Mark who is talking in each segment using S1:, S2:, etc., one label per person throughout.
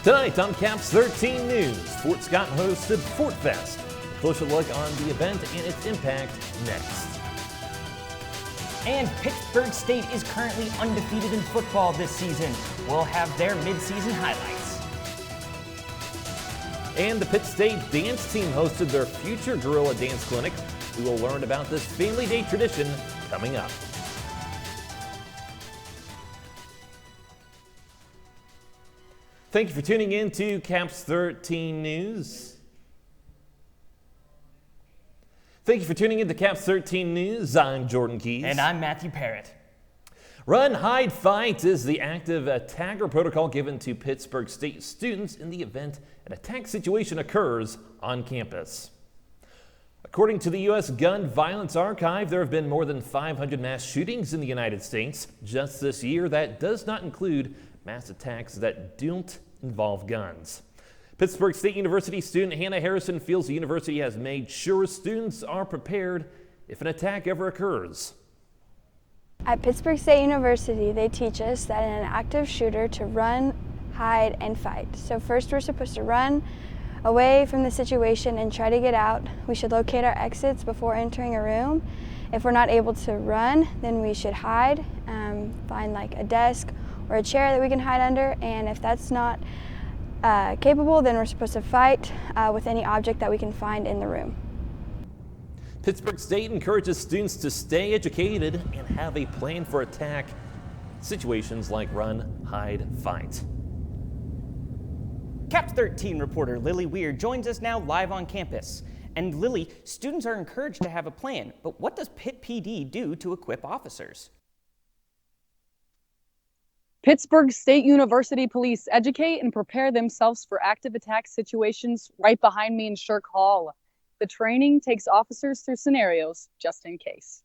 S1: Tonight on Caps 13 News, Fort Scott hosted Fort Fest. A closer look on the event and its impact next.
S2: And Pittsburg State is currently undefeated in football this season. We'll have their midseason highlights.
S1: And the Pitt State dance team hosted their Future Gorilla Dance Clinic. We will learn about this Family Day tradition coming up. Thank you for tuning in to Caps 13 News. Thank you for tuning in to Caps 13 News. I'm Jordan Keys.
S2: And I'm Matthew Parrott.
S1: Run, hide, fight is the active attacker protocol given to Pittsburg State students in the event an attack situation occurs on campus. According to the U.S. Gun Violence Archive, there have been more than 500 mass shootings in the United States just this year. That does not include mass attacks that don't involve guns. Pittsburg State University student Hannah Harrison feels the university has made sure students are prepared if an attack ever occurs.
S3: At Pittsburg State University, they teach us that in an active shooter to run, hide, and fight. So first we're supposed to run away from the situation and try to get out. We should locate our exits before entering a room. If we're not able to run, then we should hide, find like a desk or a chair that we can hide under, and if that's not capable, then we're supposed to fight with any object that we can find in the room.
S1: Pittsburg State encourages students to stay educated and have a plan for attack situations like run, hide, fight.
S2: Caps 13 reporter Lily Weir joins us now live on campus. And Lily, students are encouraged to have a plan, but what does Pitt PD do to equip officers?
S4: Pittsburg State University police educate and prepare themselves for active attack situations right behind me in Shirk Hall. The training takes officers through scenarios just in case.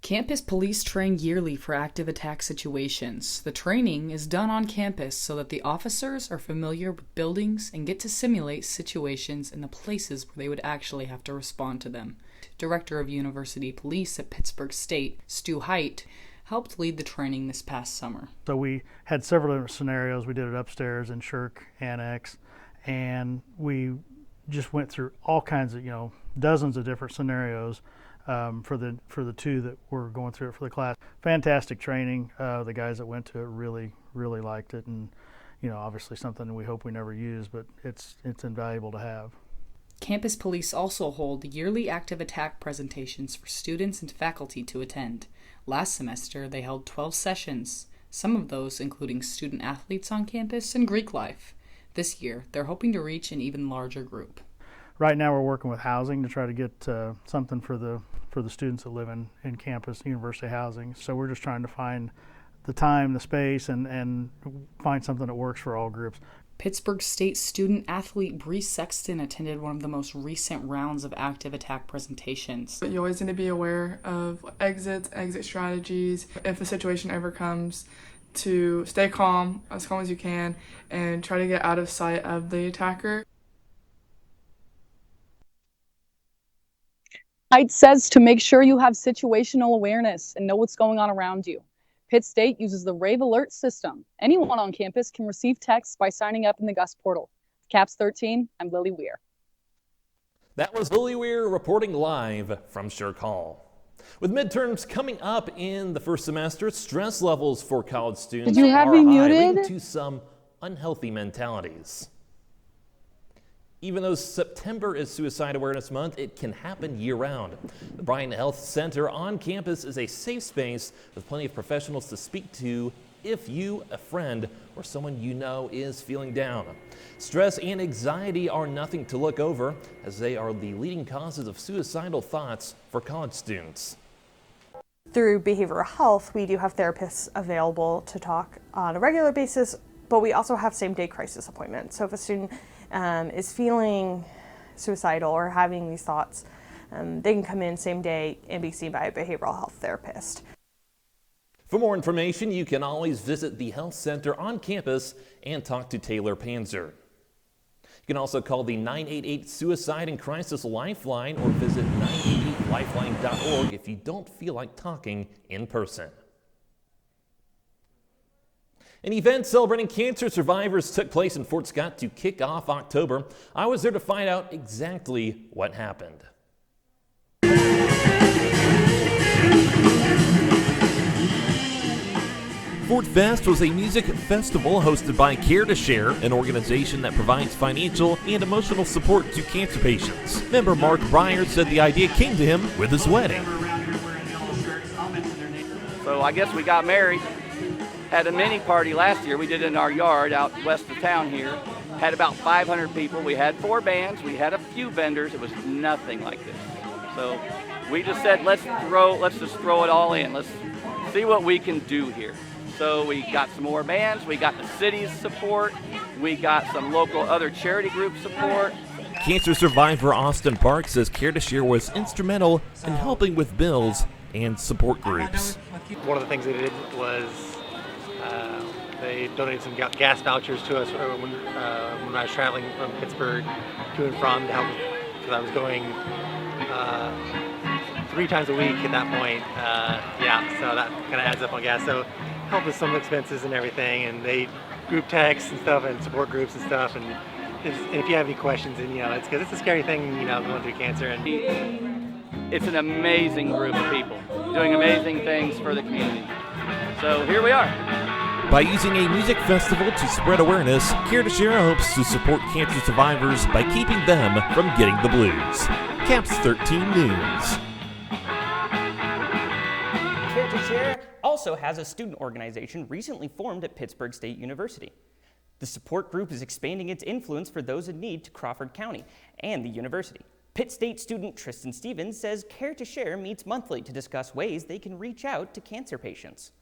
S5: Campus police train yearly for active attack situations. The training is done on campus so that the officers are familiar with buildings and get to simulate situations in the places where they would actually have to respond to them. Director of University Police at Pittsburg State, Stu Height, helped lead the training this past summer.
S6: So we had several different scenarios. We did it upstairs in Shirk Annex, and we just went through all kinds of, dozens of different scenarios for the two that were going through it for the class. Fantastic training. The guys that went to it really liked it, and obviously something we hope we never use, but it's invaluable to have.
S5: Campus police also hold yearly active attack presentations for students and faculty to attend. Last semester, they held 12 sessions, some of those including student athletes on campus and Greek life. This year, they're hoping to reach an even larger group.
S6: Right now, we're working with housing to try to get something for the students that live in campus university housing. So we're just trying to find the time, the space, and find something that works for all groups.
S5: Pittsburg State student athlete Bree Sexton attended one of the most recent rounds of active attack presentations.
S7: You always need to be aware of exit strategies. If a situation ever comes, to stay calm as you can and try to get out of sight of the attacker.
S4: Height says to make sure you have situational awareness and know what's going on around you. Pitt State uses the Rave Alert system. Anyone on campus can receive texts by signing up in the GUS portal. Caps 13, I'm Lily Weir.
S1: That was Lily Weir reporting live from Shirk Hall. With midterms coming up in the first semester, stress levels for college students are high, leading to some unhealthy mentalities. Even though September is Suicide Awareness Month, it can happen year-round. The Bryant Health Center on campus is a safe space with plenty of professionals to speak to if you, a friend, or someone you know is feeling down. Stress and anxiety are nothing to look over, as they are the leading causes of suicidal thoughts for college students.
S8: Through behavioral health, we do have therapists available to talk on a regular basis, but we also have same-day crisis appointments. So if a student is feeling suicidal or having these thoughts, they can come in same day and be seen by a behavioral health therapist.
S1: For more information, you can always visit the health center on campus and talk to Taylor Panzer. You can also call the 988 Suicide and Crisis Lifeline or visit 988lifeline.org if you don't feel like talking in person. An event celebrating cancer survivors took place in Fort Scott to kick off October. I was there to find out exactly what happened. Fort Fest was a music festival hosted by Care to Share, an organization that provides financial and emotional support to cancer patients. Member Mark Breyer said the idea came to him with his wedding.
S9: So I guess we got married, had a mini party last year. We did it in our yard out west of town here. Had about 500 people. We had 4 bands. We had a few vendors. It was nothing like this. So we just said, let's just throw it all in. Let's see what we can do here. So we got some more bands. We got the city's support. We got some local other charity group support.
S1: Cancer survivor Austin Park says Care to Share was instrumental in helping with bills and support groups.
S10: One of the things they did was they donated some gas vouchers to us when I was traveling from Pittsburg to and from to help, because I was going 3 times a week at that point. So that kind of adds up on gas. So helped with some expenses and everything, and they group texts and stuff and support groups and stuff. And if you have any questions, and it's because it's a scary thing, going through cancer. And
S9: it's an amazing group of people doing amazing things for the community. So here we are.
S1: By using a music festival to spread awareness, Care to Share hopes to support cancer survivors by keeping them from getting the blues. Caps 13 News.
S2: Care to Share also has a student organization recently formed at Pittsburg State University. The support group is expanding its influence for those in need to Crawford County and the university. Pitt State student Tristan Stevens says Care to Share meets monthly to discuss ways they can reach out to cancer patients.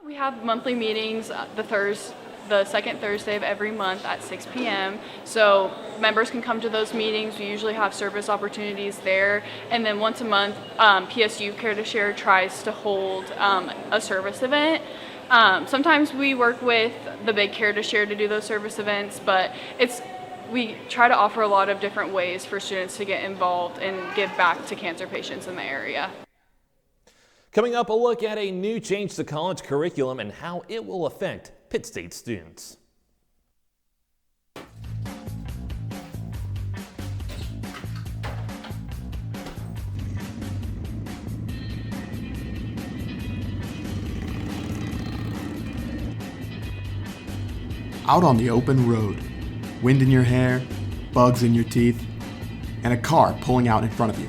S11: We have monthly meetings the second Thursday of every month at 6 p.m. So members can come to those meetings. We usually have service opportunities there. And then once a month, PSU Care to Share tries to hold a service event. Sometimes we work with the big Care to Share to do those service events, but we try to offer a lot of different ways for students to get involved and give back to cancer patients in the area.
S1: Coming up, a look at a new change to college curriculum and how it will affect Pitt State students.
S12: Out on the open road, wind in your hair, bugs in your teeth, and a car pulling out in front of you.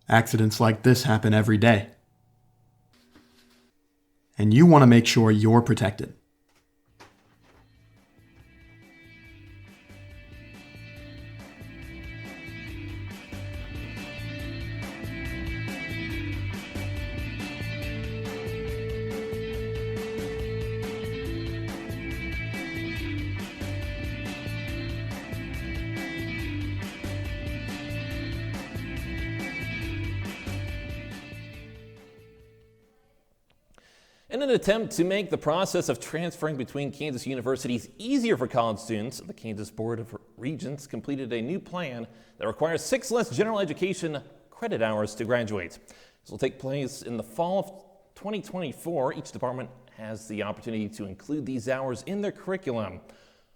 S12: Accidents like this happen every day. And you want to make sure you're protected.
S1: In an attempt to make the process of transferring between Kansas universities easier for college students, the Kansas Board of Regents completed a new plan that requires 6 less general education credit hours to graduate. This will take place in the fall of 2024. Each department has the opportunity to include these hours in their curriculum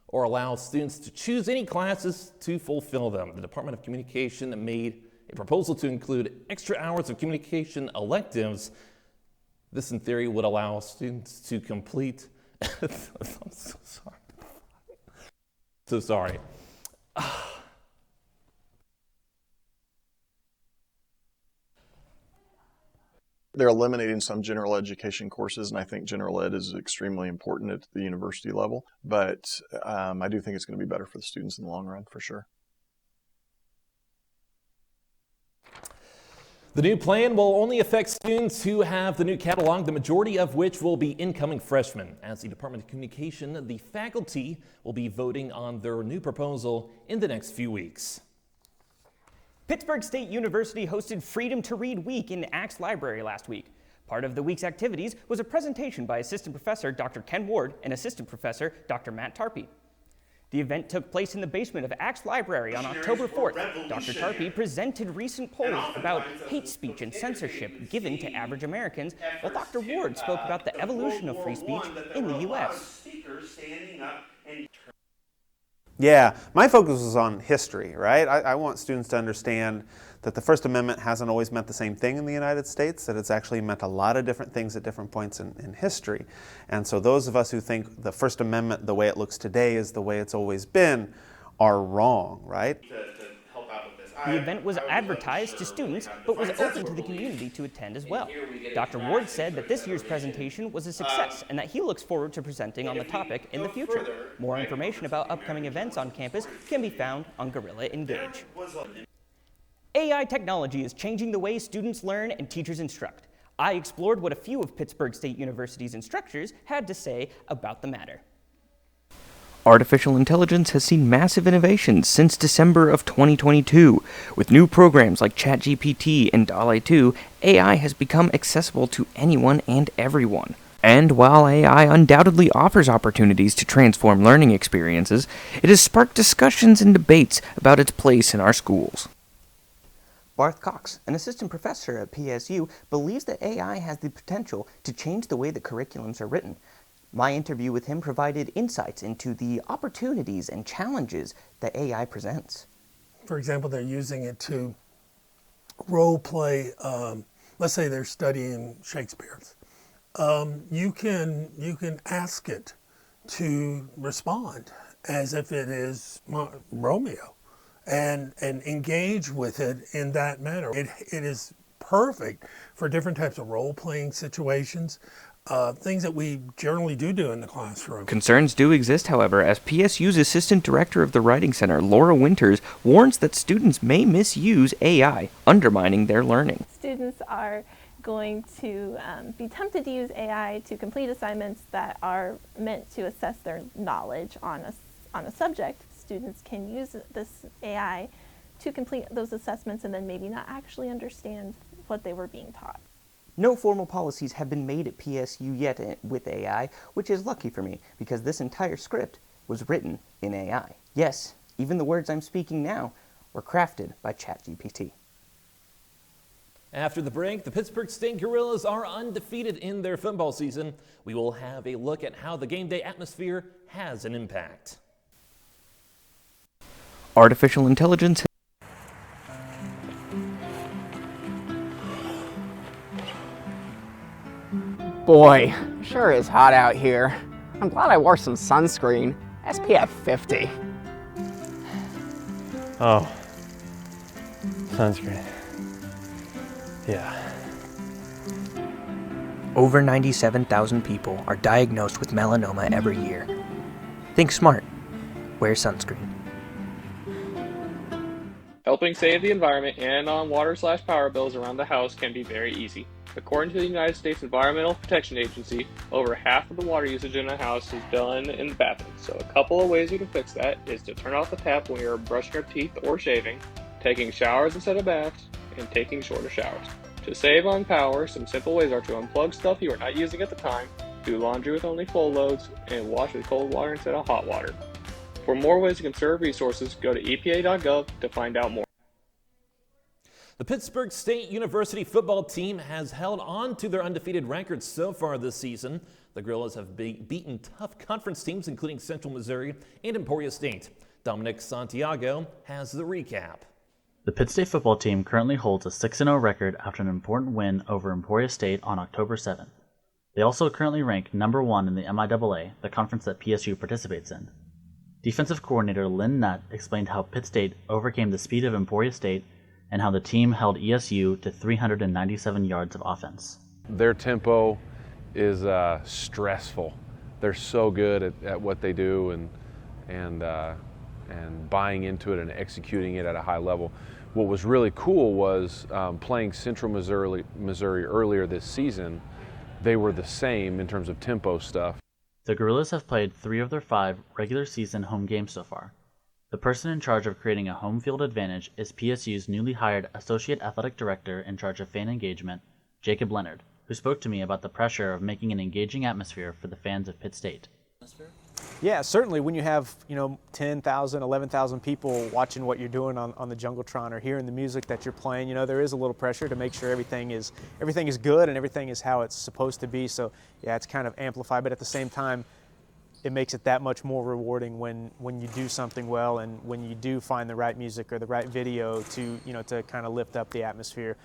S1: or allow students to choose any classes to fulfill them. The Department of Communication made a proposal to include extra hours of communication electives. This, in theory, would allow students to complete. I'm so sorry. So sorry.
S13: They're eliminating some general education courses, and I think general ed is extremely important at the university level. But I do think it's going to be better for the students in the long run, for sure.
S1: The new plan will only affect students who have the new catalog, the majority of which will be incoming freshmen. As the Department of Communication, the faculty will be voting on their new proposal in the next few weeks.
S2: Pittsburg State University hosted Freedom to Read Week in Axe Library last week. Part of the week's activities was a presentation by Assistant Professor Dr. Ken Ward and Assistant Professor Dr. Matt Tarpey. The event took place in the basement of Axe Library on October 4th. Dr. Tarpey presented recent polls about hate speech and censorship given to average Americans, while Dr. Ward spoke about the evolution of free speech in the U.S.
S14: Yeah, my focus was on history, right? I want students to understand that the First Amendment hasn't always meant the same thing in the United States, that it's actually meant a lot of different things at different points in history. And so those of us who think the First Amendment, the way it looks today, is the way it's always been, are wrong, right?
S2: The event was advertised to students, but was open to the community to attend as well. Dr. Ward said that this year's presentation was a success and that he looks forward to presenting on the topic in the future. More information about upcoming events on campus can be found on Gorilla Engage. AI technology is changing the way students learn and teachers instruct. I explored what a few of Pittsburg State University's instructors had to say about the matter. Artificial intelligence has seen massive innovations since December of 2022. With new programs like ChatGPT and DALL-E 2, AI has become accessible to anyone and everyone. And while AI undoubtedly offers opportunities to transform learning experiences, it has sparked discussions and debates about its place in our schools. Barth Cox, an assistant professor at PSU, believes that AI has the potential to change the way that curriculums are written. My interview with him provided insights into the opportunities and challenges that AI presents.
S15: For example, they're using it to role play, let's say they're studying Shakespeare's. You can ask it to respond as if it is Romeo and engage with it in that manner. It is perfect for different types of role-playing situations, things that we generally do in the classroom.
S2: Concerns do exist, however, as PSU's Assistant Director of the Writing Center, Laura Winters, warns that students may misuse AI, undermining their learning.
S16: Students are going to be tempted to use AI to complete assignments that are meant to assess their knowledge on a subject. Students can use this AI to complete those assessments and then maybe not actually understand what they were being taught.
S2: No formal policies have been made at PSU yet with AI, which is lucky for me because this entire script was written in AI. Yes, even the words I'm speaking now were crafted by ChatGPT.
S1: After the break, the Pittsburg State Gorillas are undefeated in their football season. We will have a look at how the game day atmosphere has an impact.
S2: Artificial intelligence.
S17: Boy, sure is hot out here. I'm glad I wore some sunscreen. SPF 50.
S18: Oh, sunscreen. Yeah.
S2: Over 97,000 people are diagnosed with melanoma every year. Think smart. Wear sunscreen.
S19: Helping save the environment and on water/power bills around the house can be very easy. According to the United States Environmental Protection Agency, over half of the water usage in a house is done in the bathroom. So a couple of ways you can fix that is to turn off the tap when you're brushing your teeth or shaving, taking showers instead of baths, and taking shorter showers. To save on power, some simple ways are to unplug stuff you are not using at the time, do laundry with only full loads, and wash with cold water instead of hot water. For more ways to conserve resources, go to EPA.gov to find out more.
S1: The Pittsburg State University football team has held on to their undefeated record so far this season. The Gorillas have beaten tough conference teams including Central Missouri and Emporia State. Dominic Santiago has the recap.
S20: The Pitt State football team currently holds a 6-0 record after an important win over Emporia State on October 7th. They also currently rank number 1 in the MIAA, the conference that PSU participates in. Defensive coordinator Lynn Nutt explained how Pitt State overcame the speed of Emporia State and how the team held ESU to 397 yards of offense.
S21: Their tempo is stressful. They're so good at what they do and buying into it and executing it at a high level. What was really cool was playing Central Missouri earlier this season. They were the same in terms of tempo stuff.
S20: The Gorillas have played 3 of their 5 regular season home games so far. The person in charge of creating a home field advantage is PSU's newly hired Associate Athletic Director in charge of fan engagement, Jacob Leonard, who spoke to me about the pressure of making an engaging atmosphere for the fans of Pitt State.
S3: Yeah, certainly when you have 10,000, 11,000 people watching what you're doing on the Jungletron or hearing the music that you're playing, there is a little pressure to make sure everything is good and everything is how it's supposed to be. So yeah, it's kind of amplified, but at the same time, it makes it that much more rewarding when you do something well and when you do find the right music or the right video to kind of lift up the atmosphere.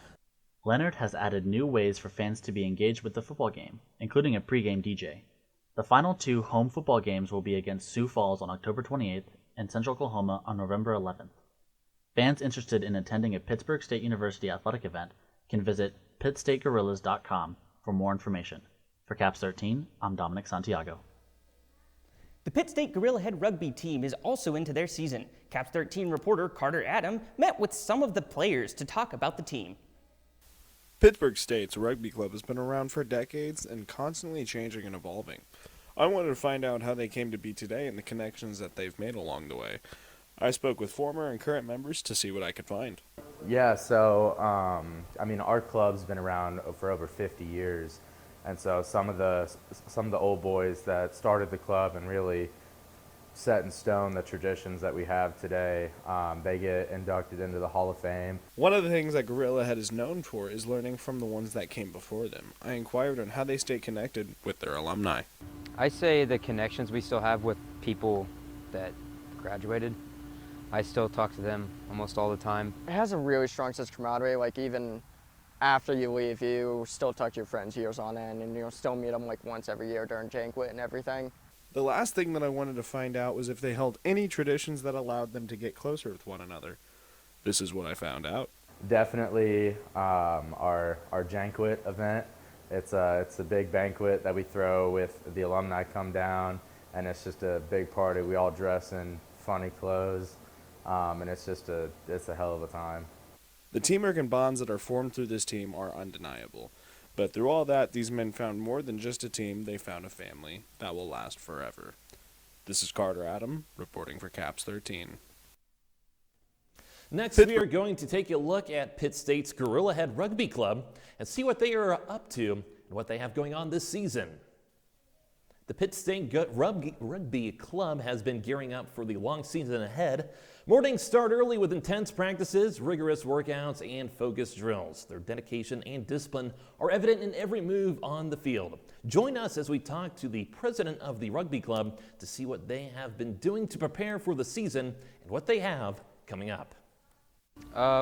S20: Leonard has added new ways for fans to be engaged with the football game, including a pregame DJ. The final 2 home football games will be against Sioux Falls on October 28th and Central Oklahoma on November 11th. Fans interested in attending a Pittsburg State University athletic event can visit pittstategorillas.com for more information. For Caps 13, I'm Dominic Santiago.
S2: The Pitt State Gorilla Head rugby team is also into their season. Caps 13 reporter Carter Adam met with some of the players to talk about the team.
S22: Pittsburg State's rugby club has been around for decades and constantly changing and evolving. I wanted to find out how they came to be today and the connections that they've made along the way. I spoke with former and current members to see what I could find.
S23: Yeah, so, our club's been around for over 50 years. And so some of the old boys that started the club and really set in stone the traditions that we have today, they get inducted into the Hall of Fame.
S22: One of the things that Gorilla Head is known for is learning from the ones that came before them. I inquired on how they stay connected with their alumni.
S24: I say the connections we still have with people that graduated, I still talk to them almost all the time.
S25: It has a really strong sense of camaraderie, like even after you leave, you still talk to your friends years on end, and you'll still meet them like once every year during Janquet and everything.
S22: The last thing that I wanted to find out was if they held any traditions that allowed them to get closer with one another. This is what I found out.
S23: Definitely our Janquet event. It's a big banquet that we throw with the alumni come down, and it's just a big party. We all dress in funny clothes, and it's a hell of a time.
S22: The teamwork and bonds that are formed through this team are undeniable. But through all that, these men found more than just a team, they found a family that will last forever. This is Carter Adam, reporting for Caps 13.
S1: Next, we are going to take a look at Pitt State's Gorilla Head Rugby Club and see what they are up to and what they have going on this season. The Pitt State Rugby Club has been gearing up for the long season ahead. Mornings start early with intense practices, rigorous workouts, and focused drills. Their dedication and discipline are evident in every move on the field. Join us as we talk to the president of the rugby club to see what they have been doing to prepare for the season and what they have coming up.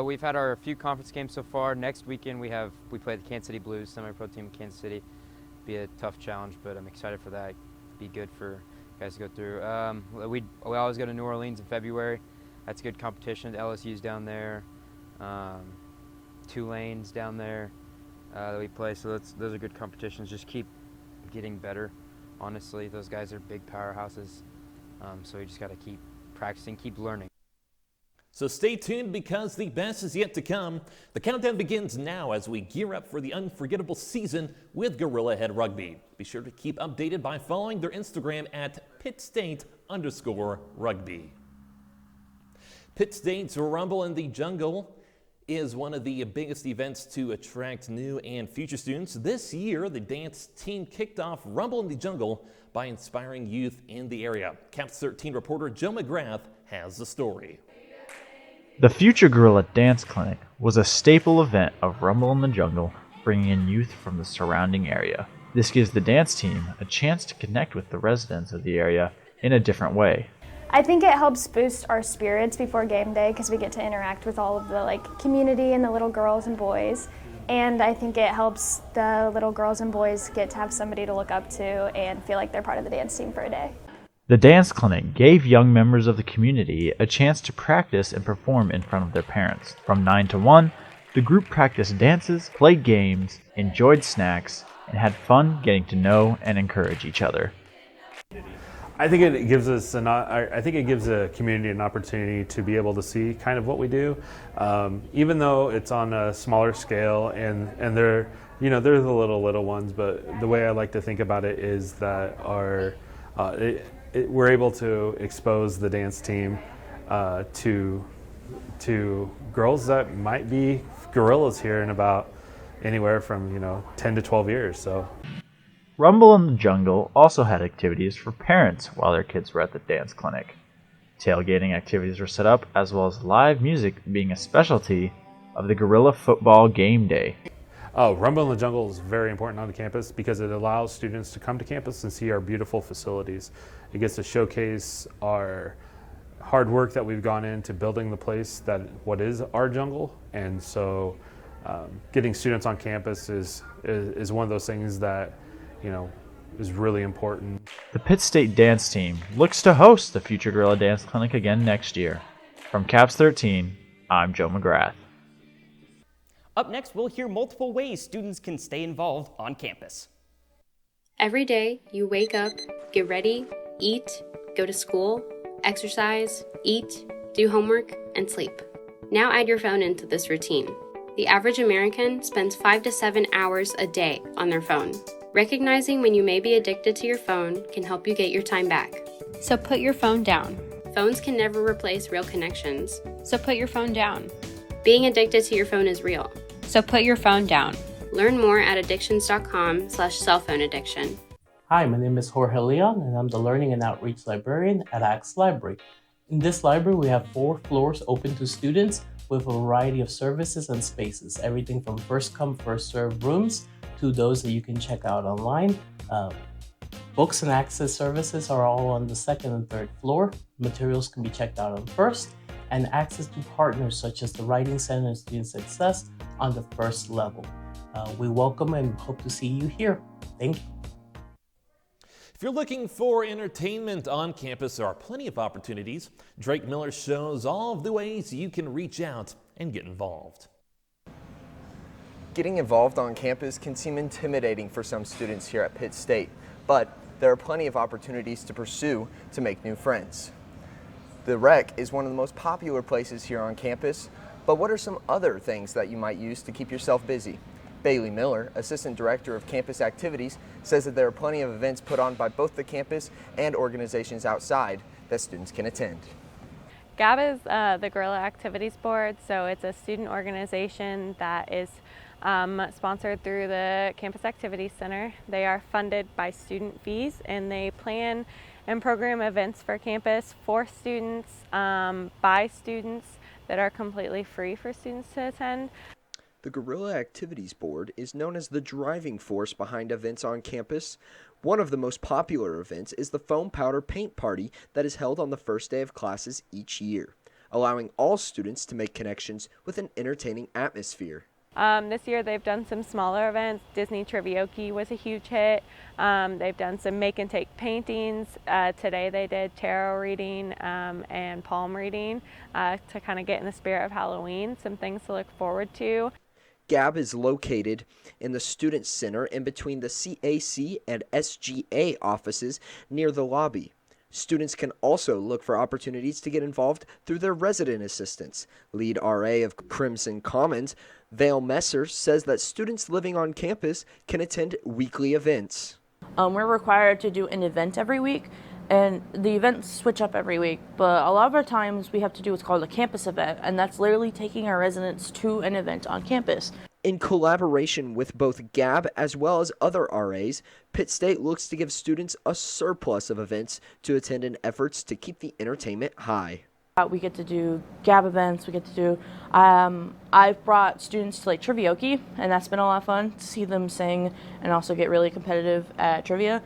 S24: We've had our few conference games so far. Next weekend we play the Kansas City Blues, semi-pro team in Kansas City. Be a tough challenge, but I'm excited for that. Be good for guys to go through. We always go to New Orleans in February. That's a good competition. LSU's down there, Tulane's down there that we play. So those are good competitions. Just keep getting better. Honestly, those guys are big powerhouses. So we just got to keep practicing, keep learning.
S1: So stay tuned because the best is yet to come. The countdown begins now as we gear up for the unforgettable season with Gorilla Head Rugby. Be sure to keep updated by following their Instagram at @PittState_rugby. Pitt State's Rumble in the Jungle is one of the biggest events to attract new and future students. This year, the dance team kicked off Rumble in the Jungle by inspiring youth in the area. Caps 13 reporter Joe McGrath has the story.
S26: The Future Gorilla Dance Clinic was a staple event of Rumble in the Jungle, bringing in youth from the surrounding area. This gives the dance team a chance to connect with the residents of the area in a different way.
S27: I think it helps boost our spirits before game day because we get to interact with all of the community and the little girls and boys. And I think it helps the little girls and boys get to have somebody to look up to and feel like they're part of the dance team for a day.
S26: The dance clinic gave young members of the community a chance to practice and perform in front of their parents. From 9 to 1, the group practiced dances, played games, enjoyed snacks, and had fun getting to know and encourage each other.
S28: I think it gives us it gives a community an opportunity to be able to see kind of what we do, even though it's on a smaller scale and they're the little ones. But the way I like to think about it is that we're able to expose the dance team to girls that might be gorillas here in about anywhere from 10 to 12 years. So.
S26: Rumble in the Jungle also had activities for parents while their kids were at the dance clinic. Tailgating activities were set up, as well as live music being a specialty of the Gorilla Football Game Day.
S28: Oh, Rumble in the Jungle is very important on the campus because it allows students to come to campus and see our beautiful facilities. It gets to showcase our hard work that we've gone into building the place that what is our jungle, and so getting students on campus is one of those things that, you know, is really important.
S26: The Pitt State dance team looks to host the Future Gorilla Dance Clinic again next year. From Caps 13, I'm Joe McGrath.
S2: Up next, we'll hear multiple ways students can stay involved on campus.
S4: Every day, you wake up, get ready, eat, go to school, exercise, eat, do homework, and sleep. Now add your phone into this routine. The average American spends 5 to 7 hours a day on their phone. Recognizing when you may be addicted to your phone can help you get your time back. So put your phone down. Phones can never replace real connections. So put your phone down. Being addicted to your phone is real. So put your phone down. Learn more at addictions.com/cellphone-addiction.
S5: Hi, my name is Jorge Leon, and I'm the Learning and Outreach Librarian at Axe Library. In this library, we have 4 floors open to students with a variety of services and spaces, everything from first come, first served rooms to those that you can check out online. Books and access services are all on the 2nd and 3rd floor. Materials can be checked out on first, and access to partners such as the Writing Center and Student Success on the 1st level. We welcome and hope to see you here. Thank you.
S1: If you're looking for entertainment on campus, there are plenty of opportunities. Drake Miller shows all of the ways you can reach out and get involved.
S6: Getting involved on campus can seem intimidating for some students here at Pitt State, but there are plenty of opportunities to pursue to make new friends. The rec is one of the most popular places here on campus, but what are some other things that you might use to keep yourself busy? Bailey Miller, Assistant Director of Campus Activities, says that there are plenty of events put on by both the campus and organizations outside that students can attend.
S7: GAB is the Gorilla Activities Board, so it's a student organization that is sponsored through the Campus Activities Center. They are funded by student fees, and they plan and program events for campus for students, by students, that are completely free for students to attend.
S6: The Gorilla Activities Board is known as the driving force behind events on campus. One of the most popular events is the Foam Powder Paint Party that is held on the first day of classes each year, allowing all students to make connections with an entertaining atmosphere.
S7: This year they've done some smaller events. Disney Trivioki was a huge hit. They've done some make and take paintings. Today they did tarot reading and palm reading to kind of get in the spirit of Halloween. Some things to look forward to.
S6: GAB is located in the Student Center in between the CAC and SGA offices near the lobby. Students can also look for opportunities to get involved through their resident assistants. Lead RA of Crimson Commons, Vale Messer, says that students living on campus can attend weekly events.
S8: We're required to do an event every week, and the events switch up every week, but a lot of our times we have to do what's called a campus event, and that's literally taking our residents to an event on campus.
S6: In collaboration with both GAB as well as other RAs, Pitt State looks to give students a surplus of events to attend in efforts to keep the entertainment high.
S8: We get to do GAB events, we get to do, I've brought students to like Trivioki, and that's been a lot of fun to see them sing and also get really competitive at trivia.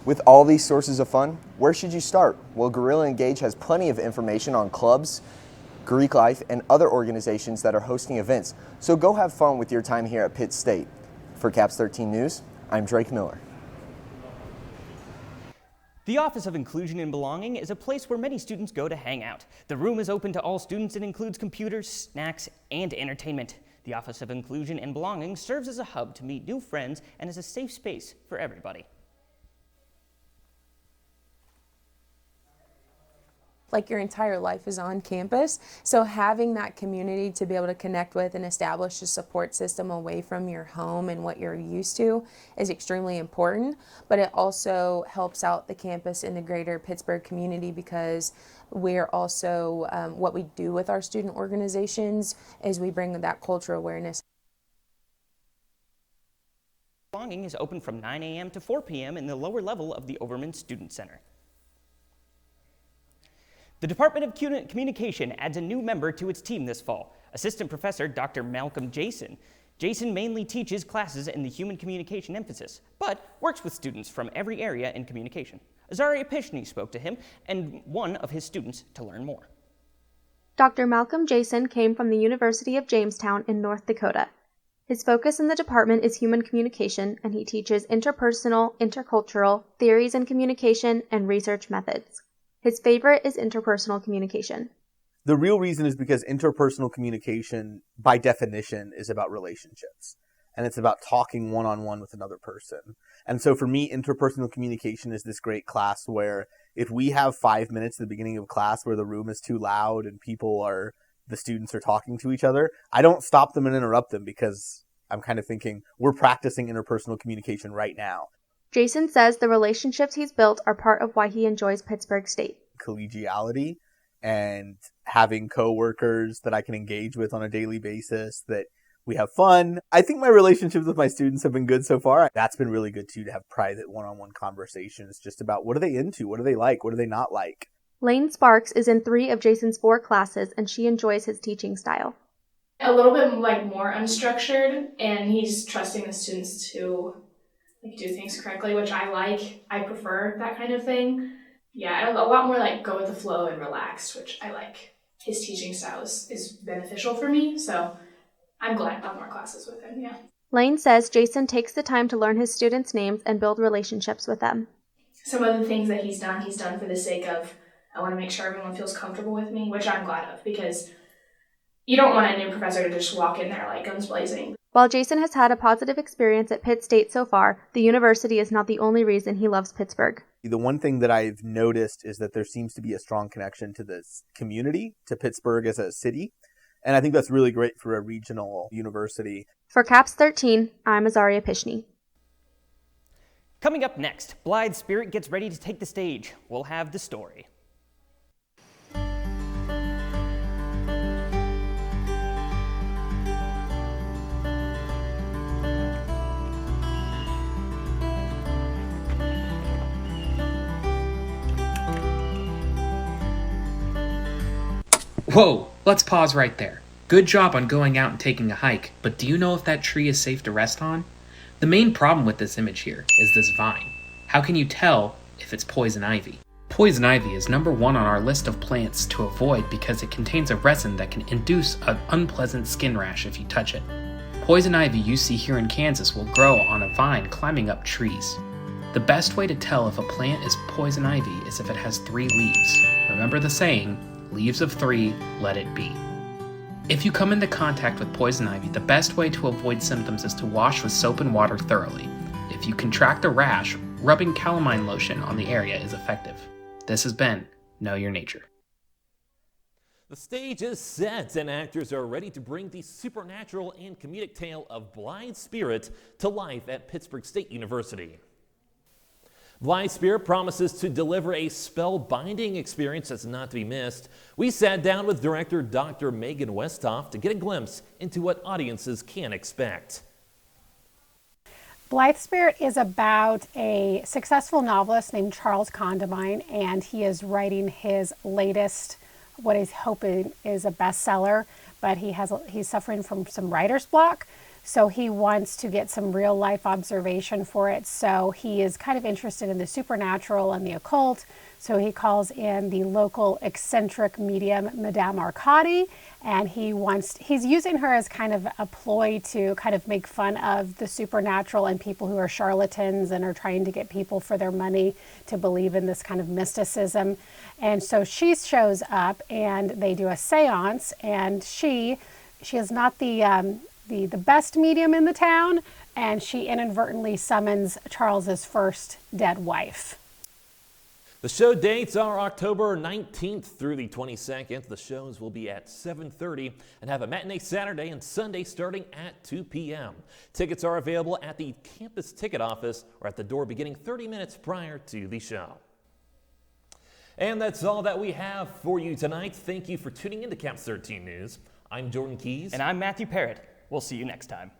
S6: With all these sources of fun, where should you start? Well, Gorilla Engage has plenty of information on clubs, Greek life, and other organizations that are hosting events. So go have fun with your time here at Pitt State. For Caps 13 News, I'm Drake Miller.
S2: The Office of Inclusion and Belonging is a place where many students go to hang out. The room is open to all students and includes computers, snacks, and entertainment. The Office of Inclusion and Belonging serves as a hub to meet new friends and is a safe space for everybody.
S9: Like your entire life is on campus. So having that community to be able to connect with and establish a support system away from your home and what you're used to is extremely important. But it also helps out the campus in the greater Pittsburgh community because we're also, what we do with our student organizations is we bring that cultural awareness.
S2: Belonging is open from 9 a.m. to 4 p.m. in the lower level of the Overman Student Center. The Department of Communication adds a new member to its team this fall, Assistant Professor Dr. Malcolm Jason. Jason mainly teaches classes in the human communication emphasis, but works with students from every area in communication. Azaria Pishny spoke to him and one of his students to learn more.
S10: Dr. Malcolm Jason came from the University of Jamestown in North Dakota. His focus in the department is human communication, and he teaches interpersonal, intercultural, theories in communication, and research methods. His favorite is interpersonal communication.
S11: The real reason is because interpersonal communication, by definition, is about relationships. And it's about talking one-on-one with another person. And so for me, interpersonal communication is this great class where if we have 5 minutes at the beginning of class where the room is too loud and the students are talking to each other, I don't stop them and interrupt them because I'm kind of thinking we're practicing interpersonal communication right now.
S10: Jason says the relationships he's built are part of why he enjoys Pittsburg State.
S11: Collegiality and having coworkers that I can engage with on a daily basis, that we have fun. I think my relationships with my students have been good so far. That's been really good too, to have private one-on-one conversations just about what are they into, what do they like, what do they not like.
S10: Lane Sparks is in 3 of Jason's 4 classes, and she enjoys his teaching style.
S12: A little bit more unstructured, and he's trusting the students to do things correctly, which I like. I prefer that kind of thing. Yeah, a lot more go with the flow and relaxed, which I like. His teaching style is beneficial for me, so I'm glad I have more classes with him, yeah.
S10: Lane says Jason takes the time to learn his students' names and build relationships with them.
S12: Some of the things that he's done for the sake of, I want to make sure everyone feels comfortable with me, which I'm glad of, because you don't want a new professor to just walk in there like guns blazing.
S10: While Jason has had a positive experience at Pitt State so far, the university is not the only reason he loves Pittsburg.
S11: The one thing that I've noticed is that there seems to be a strong connection to this community, to Pittsburgh as a city. And I think that's really great for a regional university.
S10: For CAPS 13, I'm Azaria Pishny.
S2: Coming up next, Blythe Spirit gets ready to take the stage. We'll have the story.
S13: Whoa, let's pause right there. Good job on going out and taking a hike, but do you know if that tree is safe to rest on? The main problem with this image here is this vine. How can you tell if it's poison ivy? Poison ivy is number 1 on our list of plants to avoid because it contains a resin that can induce an unpleasant skin rash if you touch it. Poison ivy you see here in Kansas will grow on a vine climbing up trees. The best way to tell if a plant is poison ivy is if it has 3 leaves. Remember the saying, leaves of 3, let it be. If you come into contact with poison ivy, the best way to avoid symptoms is to wash with soap and water thoroughly. If you contract a rash, rubbing calamine lotion on the area is effective. This has been Know Your Nature.
S1: The stage is set and actors are ready to bring the supernatural and comedic tale of Blythe Spirit to life at Pittsburg State University. Blythe Spirit promises to deliver a spellbinding experience that's not to be missed. We sat down with director Dr. Megan Westhoff to get a glimpse into what audiences can expect.
S14: Blythe Spirit is about a successful novelist named Charles Condamine, and he is writing his latest, what he's hoping is a bestseller, but he's suffering from some writer's block. So he wants to get some real life observation for it. So he is kind of interested in the supernatural and the occult. So he calls in the local eccentric medium, Madame Arcadi, and he's using her as kind of a ploy to kind of make fun of the supernatural and people who are charlatans and are trying to get people for their money to believe in this kind of mysticism. And so she shows up and they do a seance, and she is not the best medium in the town, and she inadvertently summons Charles's first dead wife.
S1: The show dates are October 19th through the 22nd. The shows will be at 7:30 and have a matinee Saturday and Sunday starting at 2 p.m. Tickets are available at the campus ticket office or at the door beginning 30 minutes prior to the show. And that's all that we have for you tonight. Thank you for tuning in to CAPS 13 News. I'm Jordan Keys.
S2: And I'm Matthew Parrott. We'll see you next time.